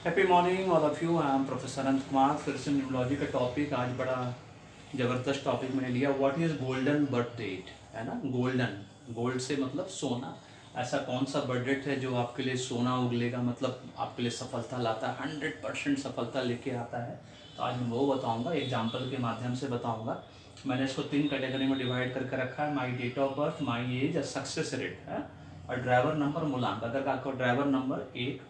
Happy morning all of you. I am professor Anant Kumar. फिर से numerology का टॉपिक आज बड़ा ज़बरदस्त टॉपिक मैंने लिया। What is golden birth date, है ना। गोल्डन, गोल्ड से मतलब सोना। ऐसा कौन सा बर्थ डेट है जो आपके लिए सोना उगलेगा, मतलब आपके लिए सफलता लाता है, 100% सफलता लेके आता है। तो आज मैं वो बताऊँगा, एग्जाम्पल के माध्यम से बताऊँगा। मैंने इसको 3 कैटेगरी में डिवाइड करके रखा है। My date of birth, my age और सक्सेस रेट है, और ड्राइवर नंबर मूलांक। अगर आपका ड्राइवर नंबर 1,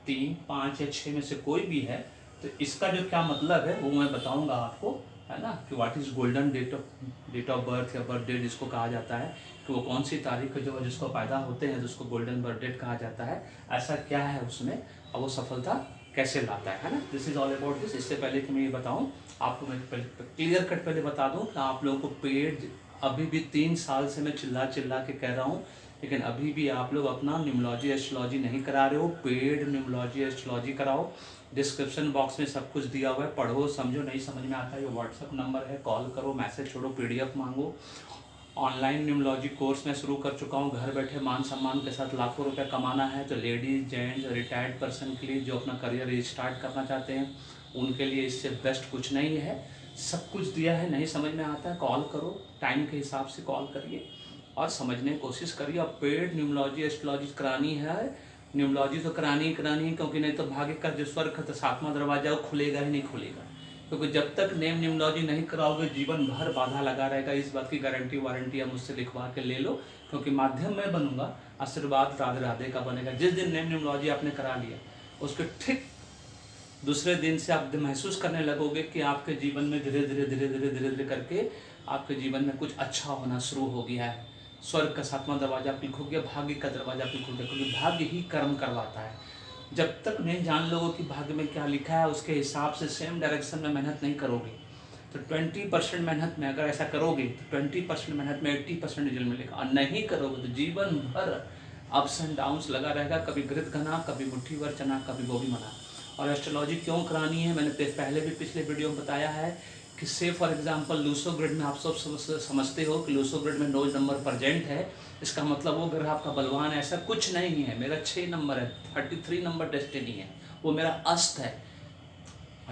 3, 5 या 6 में से कोई भी है तो इसका जो क्या मतलब है वो मैं बताऊंगा आपको, है ना। कि what is golden date of birth या बर्थ डेट जिसको कहा जाता है, कि वो कौन सी तारीख जो जिसको पैदा होते हैं तो उसको गोल्डन बर्थ डेट कहा जाता है। ऐसा क्या है उसमें और वो सफलता कैसे लाता है ना। This is all about this. इससे पहले कि मैं ये बताऊँ आपको, मैं क्लियर कट पहले बता दूँ कि आप लोगों को पेड अभी भी 3 साल से मैं चिल्ला चिल्ला के कह रहा हूँ, लेकिन अभी भी आप लोग अपना न्यूमरोलॉजी एस्ट्रोलॉजी नहीं करा रहे हो। पेड न्यूमरोलॉजी एस्ट्रोलॉजी कराओ। डिस्क्रिप्शन बॉक्स में सब कुछ दिया हुआ है, पढ़ो समझो। नहीं समझ में आता है, ये व्हाट्सअप नंबर है, कॉल करो, मैसेज छोड़ो, पीडीएफ मांगो। ऑनलाइन न्यूमरोलॉजी कोर्स मैं शुरू कर चुका हूँ। घर बैठे मान सम्मान के साथ लाखों रुपए कमाना है तो लेडीज़, जेंट्स, रिटायर्ड पर्सन के लिए जो अपना करियर स्टार्ट करना चाहते हैं उनके लिए इससे बेस्ट कुछ नहीं है। सब कुछ दिया है। नहीं समझ में आता है, कॉल करो, टाइम के हिसाब से कॉल करिए और समझने की कोशिश करिए। अब पेड न्यूमरोलॉजी एस्ट्रोलॉजी करानी है, न्यूमरोलॉजी तो करानी ही करानी है, क्योंकि नहीं तो भाग्य का जो स्वर्ग है तो 7वां दरवाजा वो खुलेगा ही नहीं खुलेगा। क्योंकि जब तक नेम न्यूमरोलॉजी नहीं कराओगे जीवन भर बाधा लगा रहेगा। इस बात की गारंटी वारंटी आप मुझसे लिखवा के ले लो, क्योंकि माध्यम मैं बनूंगा, आशीर्वाद राधे राधे का बनेगा। जिस दिन नेम न्यूमरोलॉजी आपने करा लिया उसके ठीक दूसरे दिन से आप महसूस करने लगोगे कि आपके जीवन में धीरे धीरे धीरे धीरे धीरे धीरे करके आपके जीवन में कुछ अच्छा होना शुरू हो गया है। स्वर्ग का 7वां दरवाजा आपकी खुल गया, भाग्य का दरवाजा आपकी खुल गया, क्योंकि भाग्य ही कर्म करवाता है। जब तक नहीं जान लोगे कि भाग्य में क्या लिखा है उसके हिसाब से सेम डायरेक्शन में मेहनत नहीं करोगे तो 20% मेहनत में अगर ऐसा करोगे तो 20% मेहनत में 80% रिजल्ट मिलेगा। और नहीं करोगे तो जीवन भर अप्स एंड डाउन्स लगा रहेगा। कभी घृत घना, कभी मुट्ठी भर चना, कभी गोभी मना। और एस्ट्रोलॉजी क्यों करानी है मैंने पहले भी पिछले वीडियो में बताया है कि से फॉर एग्जांपल लूसो ग्रिड में आप सब समझते हो कि लूसो ग्रिड में 9 नंबर प्रेजेंट है। इसका मतलब वो ग्रह आपका बलवान है, ऐसा कुछ नहीं है। मेरा 6 नंबर है, 33 नंबर डेस्टिनी है, वो मेरा अस्त है।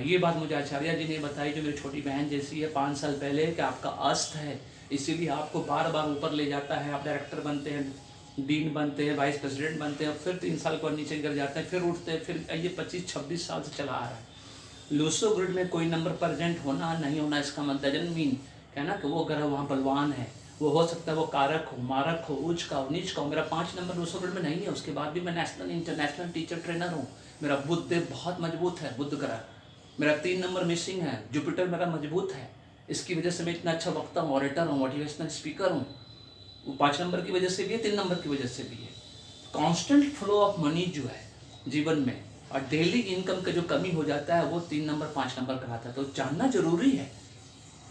ये बात मुझे आचार्य जी ने बताई जो मेरी छोटी बहन जैसी है 5 साल पहले, कि आपका अस्त है, इसीलिए आपको बार बार ऊपर ले जाता है। आप डायरेक्टर बनते हैं, डीन बनते हैं, वाइस प्रेसिडेंट बनते हैं, फिर 3 साल के बाद नीचे गिर जाते हैं, फिर उठते हैं। फिर ये 25-26 साल से चला आ रहा है। लूसो ग्रिड में कोई नंबर प्रेजेंट होना नहीं होना इसका मतलब डजंट मीन कहना कि वो ग्रह वहाँ बलवान है। वो हो सकता है वो कारक हो, मारक हो, उच्च का हो, नीच का हो। मेरा 5 नंबर लूसो ग्रिड में नहीं है, उसके बाद भी मैं नेशनल इंटरनेशनल टीचर ट्रेनर हूँ। मेरा बुध बहुत मजबूत है, बुध ग्रह। मेरा 3 नंबर मिसिंग है, जुपिटर मेरा मजबूत है। इसकी वजह से मैं इतना अच्छा वक्ता हूँ, ऑरेटर हूँ, मोटिवेशनल स्पीकर हूँ। वो 5 नंबर की वजह से भी है, 3 नंबर की वजह से भी है। कांस्टेंट फ्लो ऑफ मनी जो है जीवन में और डेली इनकम का जो कमी हो जाता है वो 3 नंबर 5 नंबर कराता है। तो जानना जरूरी है,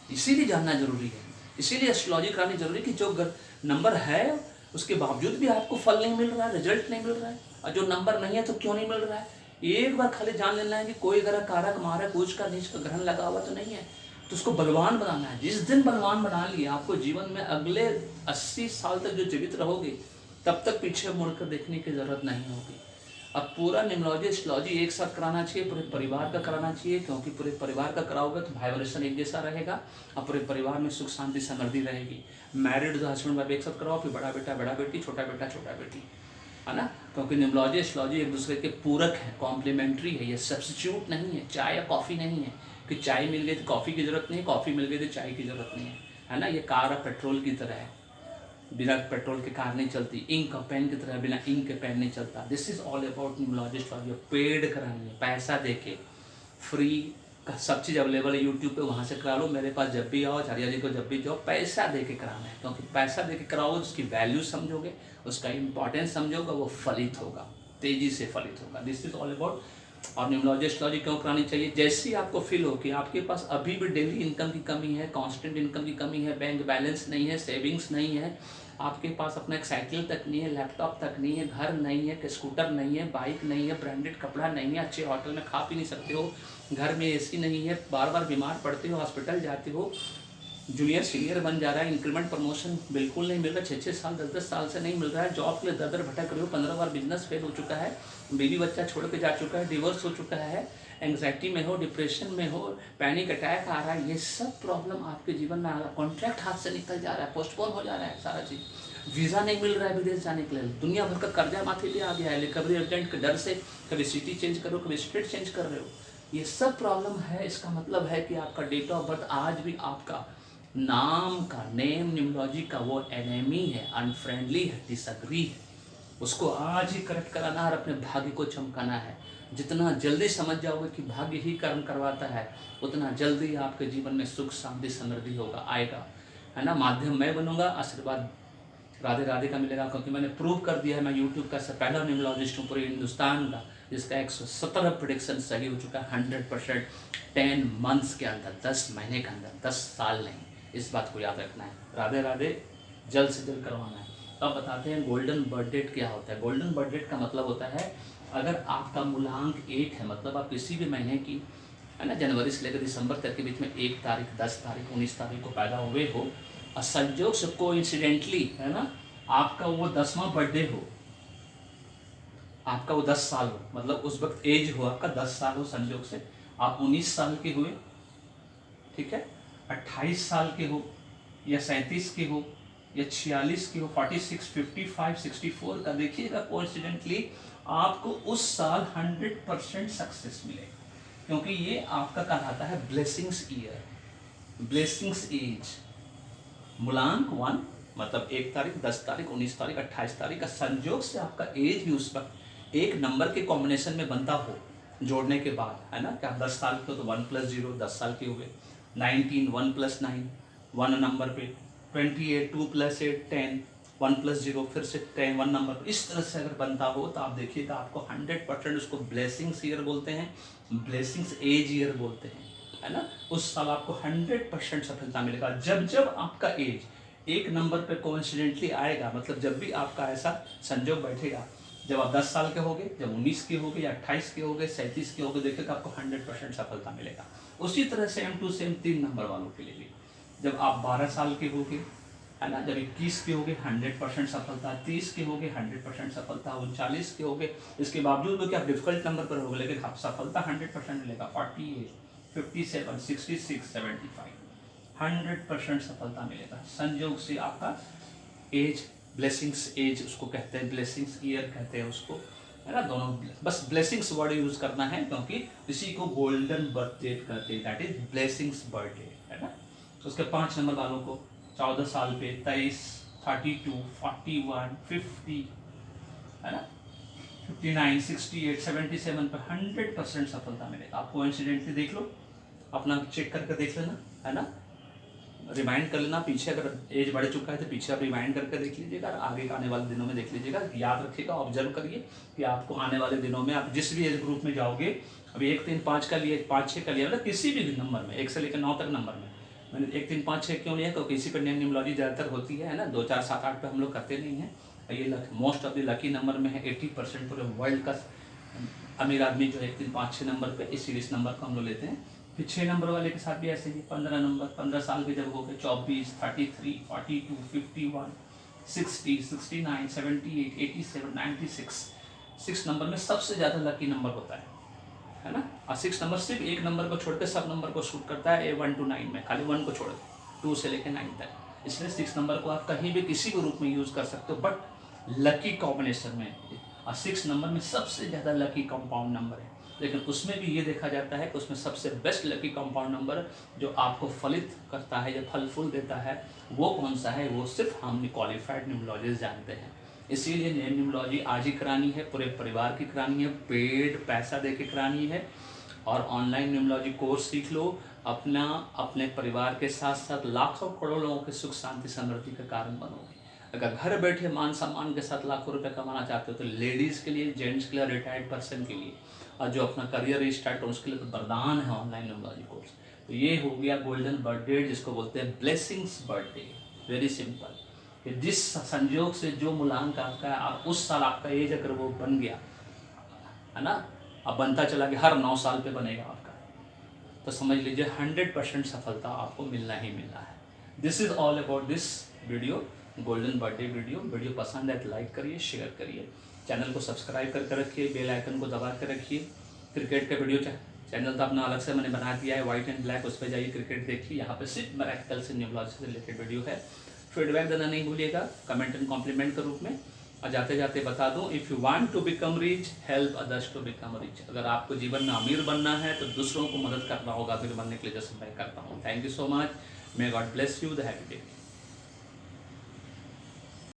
इसीलिए जानना जरूरी है, इसीलिए एस्ट्रोलॉजी करानी जरूरी है कि जो नंबर है उसके बावजूद भी आपको फल नहीं मिल रहा है, रिजल्ट नहीं मिल रहा है। और जो नंबर नहीं है तो क्यों नहीं मिल रहा है, एक बार खाली जान लेना है कि कोई ग्रह कारक मारक उच्च का नीच का ग्रहण लगा हुआ तो नहीं है, तो उसको बलवान बनाना है। जिस दिन बलवान बना लिया आपको जीवन में अगले 80 साल तक जो जीवित रहोगे तब तक पीछे मुड़कर देखने की जरूरत नहीं होगी। अब पूरा न्यूमरोलॉजी एस्ट्रोलॉजी एक साथ कराना चाहिए, पूरे परिवार का कराना चाहिए, क्योंकि पूरे परिवार का कराओगे तो वाइब्रेशन एक जैसा रहेगा और पूरे परिवार में सुख शांति समृद्धि रहेगी। मैरिड जो हस्बैंड वाइफ एक साथ कराओ, फिर बड़ा बेटा बड़ा बेटी, छोटा बेटा छोटा बेटी, है ना। क्योंकि न्यूमरोलॉजी एस्ट्रोलॉजी एक दूसरे के पूरक है, कॉम्प्लीमेंट्री है, ये सब्स्टिट्यूट नहीं है। चाय या कॉफ़ी नहीं है कि चाय मिल गई तो कॉफ़ी की जरूरत नहीं है, कॉफ़ी मिल गई तो चाय की जरूरत नहीं है ना। ये कार और पेट्रोल की तरह है, बिना पेट्रोल के कार नहीं चलती। इंक और पेन की तरह बिना इंक के पेन नहीं चलता। This is all about numerology astrology. Paid करानी है, पैसा देके, फ्री का सब चीज़ अवेलेबल है यूट्यूब पे, वहाँ से करा लो। मेरे पास जब भी आओ, आचार्य जी को जब भी जाओ, पैसा दे के कराना है, क्योंकि पैसा दे के कराओगे उसकी वैल्यू समझोगे, उसका इंपॉर्टेंस समझोगे, वो फलित होगा, तेजी से फलित होगा। This is all about. और न्यूमरोलॉजी एस्ट्रोलॉजी क्यों करानी चाहिए, जैसे ही आपको फील हो कि आपके पास अभी भी डेली इनकम की कमी है, कांस्टेंट इनकम की कमी है, बैंक बैलेंस नहीं है, सेविंग्स नहीं है, आपके पास अपना एक साइकिल तक नहीं है, लैपटॉप तक नहीं है, घर नहीं है, स्कूटर नहीं है, बाइक नहीं है, ब्रांडेड कपड़ा नहीं है, अच्छे होटल में खा पी नहीं सकते हो, घर में एसी नहीं है, बार बार बीमार पड़ते हो, हॉस्पिटल जाते हो, जूनियर सीनियर बन जा रहा है, इंक्रीमेंट प्रमोशन बिल्कुल नहीं मिल रहा, 6-6 साल 10-10 साल से नहीं मिल रहा है, जॉब के लिए दर दर भटक रहे हो, 15 बार बिजनेस फेल हो चुका है, बीवी बच्चा छोड़ के जा चुका है, डिवोर्स हो चुका है, एंग्जाइटी में हो, डिप्रेशन में हो, पैनिक अटैक आ रहा है, ये सब प्रॉब्लम आपके जीवन में आ रहा है, कॉन्ट्रैक्ट हाथ से निकल जा रहा है, पोस्टपोन हो जा रहा है सारा चीज़, वीज़ा नहीं मिल रहा है विदेश जाने के लिए, दुनिया भर का कर्जा माथे पे आ गया है, रिकवरी एजेंट के डर से कभी सिटी चेंज करो, कभी स्टेट चेंज कर रहे हो, ये सब प्रॉब्लम है। इसका मतलब है कि आपका डेट ऑफ बर्थ आज भी आपका नाम का नेम न्यूमरोलॉजी का वो एनेमी है, अनफ्रेंडली है, डिसएग्री है, उसको आज ही करेक्ट कराना है और अपने भाग्य को चमकाना है। जितना जल्दी समझ जाओगे कि भाग्य ही कर्म करवाता है, उतना जल्दी आपके जीवन में सुख शांति समृद्धि होगा आएगा, है ना। माध्यम मैं बनूंगा, आशीर्वाद राधे राधे का मिलेगा, क्योंकि मैंने प्रूव कर दिया है, मैं यूट्यूब का पहला न्यूमरोलॉजिस्ट हूँ पूरे हिंदुस्तान का जिसका 117 प्रेडिक्शन सही हो चुका है 100%, 10 मंथ्स के अंदर, 10 महीने के अंदर, 10 साल नहीं। इस बात को याद रखना है। राधे राधे, जल्द से जल्द करवाना है। तो अब बताते हैं गोल्डन बर्थ डेट क्या होता है। गोल्डन बर्थ डेट का मतलब होता है अगर आपका मूलांक 1 है, मतलब आप किसी भी महीने की, है ना, जनवरी से लेकर दिसंबर तक के बीच में 1 तारीख, 10 तारीख, 19 तारीख को पैदा हुए हो और संयोग से कोइंसिडेंटली, है ना, आपका वो 10वां बर्थडे हो, आपका वो 10 साल हो, मतलब उस वक्त एज हो आपका 10 साल हो, संयोग से आप 19 साल के हुए, ठीक है, 28 साल के हो या 37 के हो या 46 के हो, 46, 55, 64 का देखिएगा, कोइंसिडेंटली आपको उस साल 100% सक्सेस मिलेगा, क्योंकि ये आपका कहलाता है ब्लेसिंग्स ईयर, ब्लेसिंग्स एज। मूलांक 1 मतलब 1 तारीख, 10 तारीख, 19 तारीख, 28 तारीख का संयोग से आपका एज भी उस वक्त एक नंबर के कॉम्बिनेशन में बनता हो जोड़ने के बाद, है ना। क्या 10 साल के हो तो 1 + 0 10 साल के हुए, 19 1 + 9 1 नंबर पे, 28 2 + 8 10 1 + 0 फिर से 10 1 नंबर पर, इस तरह से अगर बनता हो तो आप देखिएगा आपको 100% उसको ब्लेसिंग्स ईयर बोलते हैं, ब्लेसिंग्स एज ईयर बोलते हैं, है ना। उस साल आपको 100% सफलता मिलेगा। जब जब आपका एज एक नंबर पे कोइंसिडेंटली आएगा, मतलब जब भी आपका ऐसा संजोग बैठेगा, जब आप 10 साल के होगे, जब 19 के होगे या 28 के होगे, 37 के होगे, देखिएगा आपको 100% सफलता मिलेगा। उसी तरह सेम टू सेम 3 नंबर वालों के लिए भी, जब आप 12 साल के होगे, है ना, जब 21 के होगे 100% सफलता, 30 के होगे 100% सफलता, 39 के होगे, इसके बावजूद भी आप डिफिकल्ट नंबर पर होगे लेकिन आप सफलता 100% मिलेगा, 48 57 66 75 100% सफलता मिलेगा। संयोग से आपका एज, ब्लेसिंग्स एज उसको कहते हैं, ब्लेसिंग्स ईयर कहते हैं उसको, है ना। दोनों बस ब्लेसिंग्स वर्ड यूज करना है, क्योंकि इसी को गोल्डन बर्थ डेट कहते हैं, that is blessings birth date, है ना। उसके 5 नंबर वालों को 14 साल पे 23 32 41 50, है ना, 59 68 77 पर 100% सफलता मिलेगा। आप कोइंसिडेंटली देख लो, अपना चेक करके देख लेना, है ना, रिमाइंड कर लेना पीछे, अगर एज बढ़ चुका है तो पीछे आप रिमाइंड करके देख लीजिएगा, आगे आने वाले दिनों में देख लीजिएगा। याद रखिएगा, ऑब्जर्व करिए कि आपको आने वाले दिनों में आप जिस भी एज ग्रुप में जाओगे, अभी 1 3 5 का लिए, 5 6 का लिया, मतलब किसी भी नंबर में 1 से लेकर 9 तक नंबर में, मैंने 1 3 5 6 क्यों लिया, क्योंकि इसी पर न्यूमरोलॉजी ज़्यादातर होती है ना, 2 4 7 8 पे हम लोग करते नहीं हैं। ये most of the lucky number में है, 80% पूरे वर्ल्ड का अमीर आदमी जो है 1 3 5 6 नंबर पे इस सीरीज नंबर को हम लोग लेते हैं। फिर 6 नंबर वाले के साथ भी ऐसे ही 15 नंबर, 15 साल के जब हो गए 24 33 42 51 60 69 78 87 96, 6 नंबर में सबसे ज़्यादा लकी नंबर होता है ना। और 6 नंबर सिर्फ एक नंबर को छोड़ के सब नंबर को शूट करता है, 1 to 9 में, खाली 1 को छोड़ के 2 से लेकर 9 तक। इसलिए 6 नंबर को आप कहीं भी किसी भी रूप में यूज़ कर सकते हो, बट लकी कॉम्बिनेशन में। और 6 नंबर में सबसे ज़्यादा लकी कंपाउंड नंबर है, लेकिन उसमें भी ये देखा जाता है कि उसमें सबसे बेस्ट लकी कंपाउंड नंबर जो आपको फलित करता है या फल फूल देता है, वो कौन सा है, वो सिर्फ हम क्वालिफाइड न्यूमरोलॉजिस्ट जानते हैं। इसीलिए नेम न्यूमरोलॉजी आज ही करानी है, पूरे परिवार की करानी है, पेड पैसा दे के करानी है, और ऑनलाइन न्यूमरोलॉजी कोर्स सीख लो, अपना अपने परिवार के साथ साथ लाखों करोड़ों लोगों के सुख शांति समृद्धि का कारण बनोगे। अगर घर बैठे मान सम्मान के साथ लाखों रुपए कमाना चाहते हो तो लेडीज़ के लिए, जेंट्स के लिए, रिटायर्ड पर्सन के लिए, और जो अपना करियर स्टार्ट हो उसके लिए तो वरदान है ऑनलाइन न्यूमरोलॉजी कोर्स। तो ये हो गया गोल्डन बर्थ डे, जिसको बोलते हैं blessings birth day. Very simple, कि जिस संयोग से जो मूलांक आपका है, आप उस साल आपका एज अगर वो बन गया, है ना, अब बनता चला गया, हर 9 साल पे बनेगा आपका, तो समझ लीजिए 100% सफलता आपको मिलना ही मिलना है। This is all about this video, golden birthday video पसंद है तो लाइक करिए, शेयर करिए, चैनल को सब्सक्राइब करके रखिए, बेल आइकन को दबा कर रखिए। क्रिकेट का वीडियो चैनल तो अपना अलग से मैंने बना दिया है, वाइट एंड ब्लैक, उस पर जाइए, क्रिकेट देखिए। यहाँ पे सिर्फ मिरेकल से, न्यूमरोलॉजी से रिलेटेड वीडियो है। फीडबैक देना नहीं भूलिएगा कमेंट एंड कॉम्प्लीमेंट के रूप में। और जाते जाते बता दूं, if you want to become rich help others to become rich. अगर आपको जीवन में अमीर बनना है तो दूसरों को मदद करना होगा अमीर बनने के लिए, जैसे मैं करता हूँ। Thank you so much, may God bless you, the happy day.